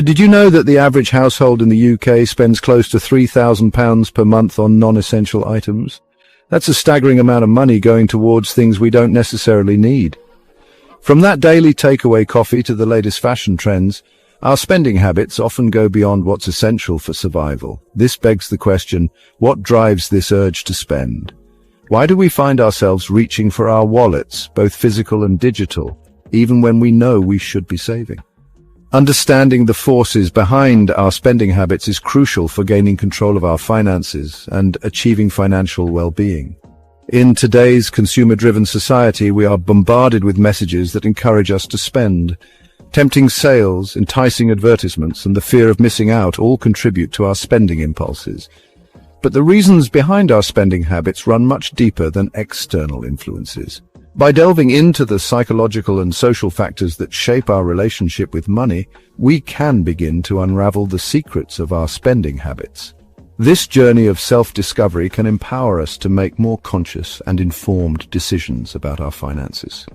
Did you know that the average household in the UK spends close to £3,000 per month on non-essential items? That's a staggering amount of money going towards things we don't necessarily need. From that daily takeaway coffee to the latest fashion trends, our spending habits often go beyond what's essential for survival. This begs the question, what drives this urge to spend? Why do we find ourselves reaching for our wallets, both physical and digital, even when we know we should be saving? Understanding the forces behind our spending habits is crucial for gaining control of our finances and achieving financial well-being. In today's consumer-driven society, we are bombarded with messages that encourage us to spend. Tempting sales, enticing advertisements, and the fear of missing out all contribute to our spending impulses. But the reasons behind our spending habits run much deeper than external influences. By delving into the psychological and social factors that shape our relationship with money, we can begin to unravel the secrets of our spending habits. This journey of self-discovery can empower us to make more conscious and informed decisions about our finances.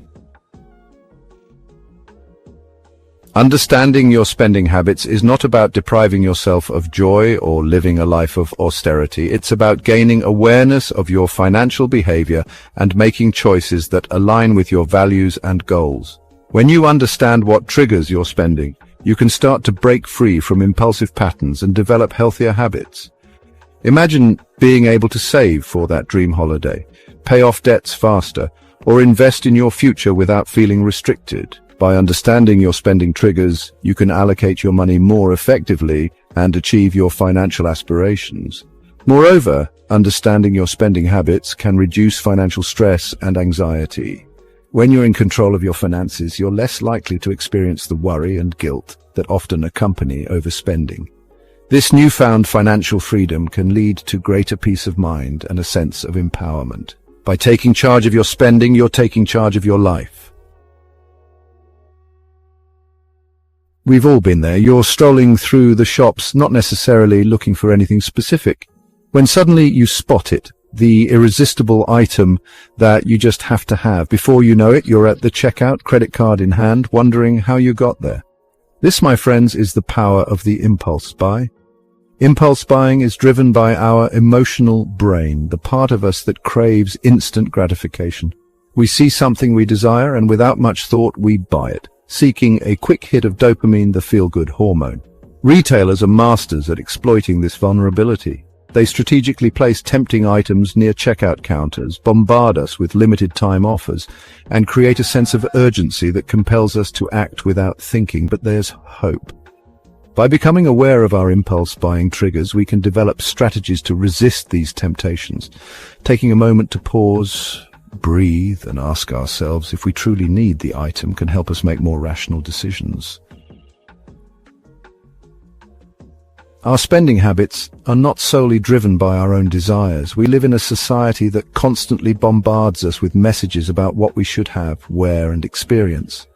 Understanding your spending habits is not about depriving yourself of joy or living a life of austerity. It's about gaining awareness of your financial behavior and making choices that align with your values and goals. When you understand what triggers your spending, you can start to break free from impulsive patterns and develop healthier habits. Imagine being able to save for that dream holiday, pay off debts faster, or invest in your future without feeling restricted. By understanding your spending triggers, you can allocate your money more effectively and achieve your financial aspirations. Moreover, understanding your spending habits can reduce financial stress and anxiety. When you're in control of your finances, you're less likely to experience the worry and guilt that often accompany overspending. This newfound financial freedom can lead to greater peace of mind and a sense of empowerment. By taking charge of your spending, you're taking charge of your life. We've all been there. You're strolling through the shops, not necessarily looking for anything specific, when suddenly you spot it, the irresistible item that you just have to have. Before you know it, you're at the checkout, credit card in hand, wondering how you got there. This, my friends, is the power of the impulse buy. Impulse buying is driven by our emotional brain, the part of us that craves instant gratification. We see something we desire, and without much thought, we buy it, seeking a quick hit of dopamine, the feel-good hormone. Retailers are masters at exploiting this vulnerability. They strategically place tempting items near checkout counters, bombard us with limited-time offers, and create a sense of urgency that compels us to act without thinking. But there's hope. By becoming aware of our impulse-buying triggers, we can develop strategies to resist these temptations, taking a moment to pause, breathe, and ask ourselves if we truly need the item can help us make more rational decisions. Our spending habits are not solely driven by our own desires. We live in a society that constantly bombards us with messages about what we should have, wear, and experience.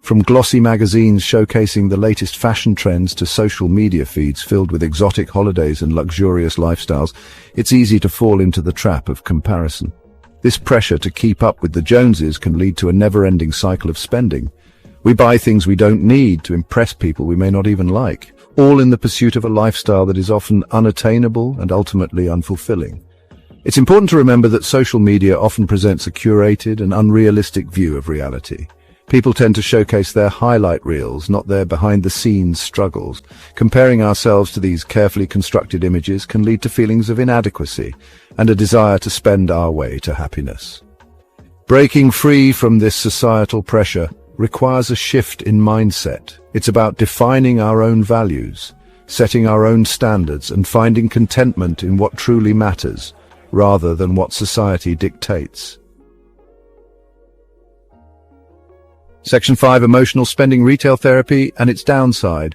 From glossy magazines showcasing the latest fashion trends to social media feeds filled with exotic holidays and luxurious lifestyles, it's easy to fall into the trap of comparison. This pressure to keep up with the Joneses can lead to a never-ending cycle of spending. We buy things we don't need to impress people we may not even like, all in the pursuit of a lifestyle that is often unattainable and ultimately unfulfilling. It's important to remember that social media often presents a curated and unrealistic view of reality. People tend to showcase their highlight reels, not their behind-the-scenes struggles. Comparing ourselves to these carefully constructed images can lead to feelings of inadequacy and a desire to spend our way to happiness. Breaking free from this societal pressure requires a shift in mindset. It's about defining our own values, setting our own standards, and finding contentment in what truly matters, rather than what society dictates. Section 5. Emotional spending, retail therapy, and its downside.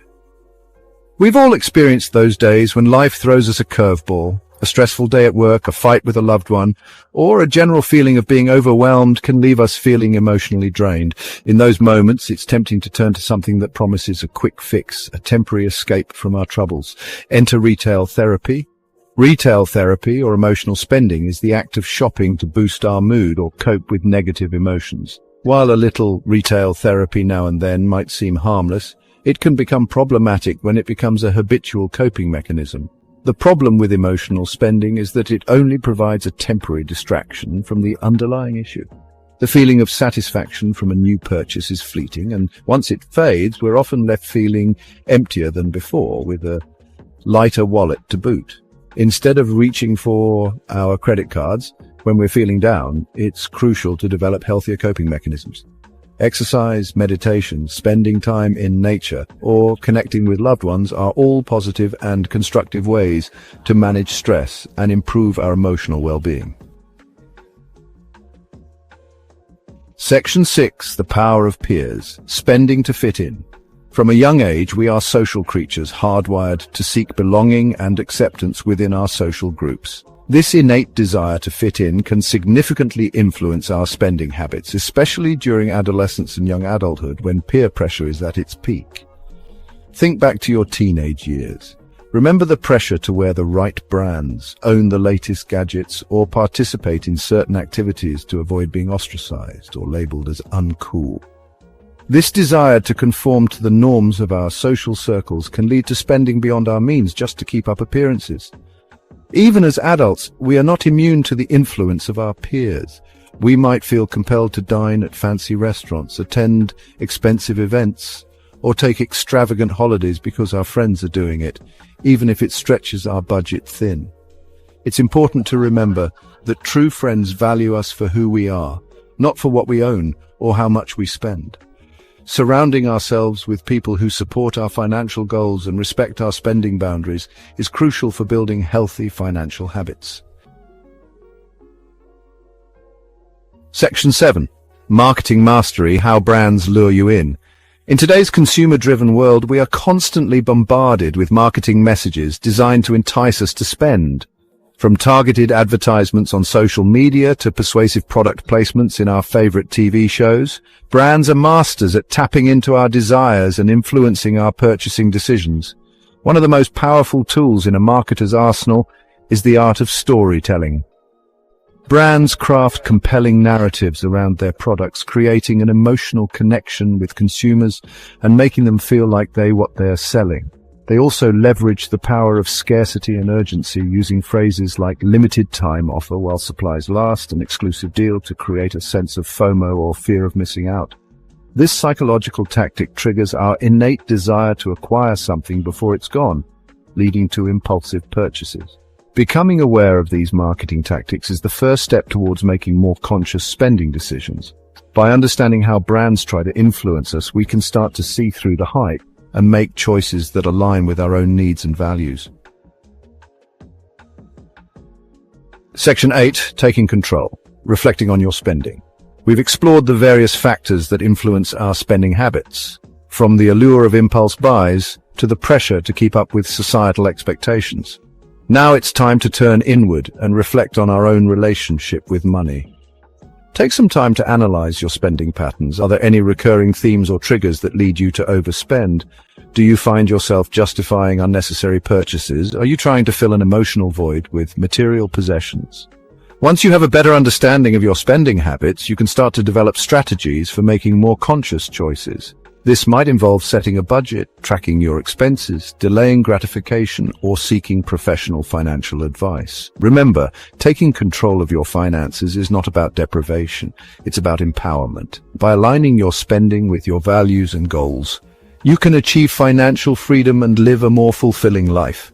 We've all experienced those days when life throws us a curveball. A stressful day at work, a fight with a loved one, or a general feeling of being overwhelmed can leave us feeling emotionally drained. In those moments, it's tempting to turn to something that promises a quick fix, a temporary escape from our troubles. Enter retail therapy. Retail therapy, or emotional spending, is the act of shopping to boost our mood or cope with negative emotions. While a little retail therapy now and then might seem harmless, It can become problematic when it becomes a habitual coping mechanism. The problem with emotional spending is that it only provides a temporary distraction from the underlying issue. The feeling of satisfaction from a new purchase is fleeting, and once it fades, we're often left feeling emptier than before, with a lighter wallet to boot. Instead of reaching for our credit cards when we're feeling down, it's crucial to develop healthier coping mechanisms. Exercise, meditation, spending time in nature, or connecting with loved ones are all positive and constructive ways to manage stress and improve our emotional well-being. Section 6. The power of peers. Spending to fit in. From a young age, we are social creatures hardwired to seek belonging and acceptance within our social groups. This innate desire to fit in can significantly influence our spending habits, especially during adolescence and young adulthood when peer pressure is at its peak. Think back to your teenage years. Remember the pressure to wear the right brands, own the latest gadgets, or participate in certain activities to avoid being ostracized or labeled as uncool. This desire to conform to the norms of our social circles can lead to spending beyond our means just to keep up appearances. Even as adults, we are not immune to the influence of our peers. We might feel compelled to dine at fancy restaurants, attend expensive events, or take extravagant holidays because our friends are doing it, even if it stretches our budget thin. It's important to remember that true friends value us for who we are, not for what we own or how much we spend. Surrounding ourselves with people who support our financial goals and respect our spending boundaries is crucial for building healthy financial habits. Section 7. Marketing Mastery: How Brands Lure You In. In today's consumer-driven world, we are constantly bombarded with marketing messages designed to entice us to spend. From targeted advertisements on social media to persuasive product placements in our favorite TV shows, brands are masters at tapping into our desires and influencing our purchasing decisions. One of the most powerful tools in a marketer's arsenal is the art of storytelling. Brands craft compelling narratives around their products, creating an emotional connection with consumers and making them feel like what they are selling. They also leverage the power of scarcity and urgency, using phrases like limited time offer while supplies last, an exclusive deal, to create a sense of FOMO or fear of missing out. This psychological tactic triggers our innate desire to acquire something before it's gone, leading to impulsive purchases. Becoming aware of these marketing tactics is the first step towards making more conscious spending decisions. By understanding how brands try to influence us, we can start to see through the hype and make choices that align with our own needs and values. Section 8. Taking control. Reflecting on your spending. We've explored the various factors that influence our spending habits, from the allure of impulse buys to the pressure to keep up with societal expectations. Now it's time to turn inward and reflect on our own relationship with money. Take some time to analyze your spending patterns. Are there any recurring themes or triggers that lead you to overspend? Do you find yourself justifying unnecessary purchases? Are you trying to fill an emotional void with material possessions? Once you have a better understanding of your spending habits, you can start to develop strategies for making more conscious choices. This might involve setting a budget, tracking your expenses, delaying gratification, or seeking professional financial advice. Remember, taking control of your finances is not about deprivation, it's about empowerment. By aligning your spending with your values and goals, you can achieve financial freedom and live a more fulfilling life.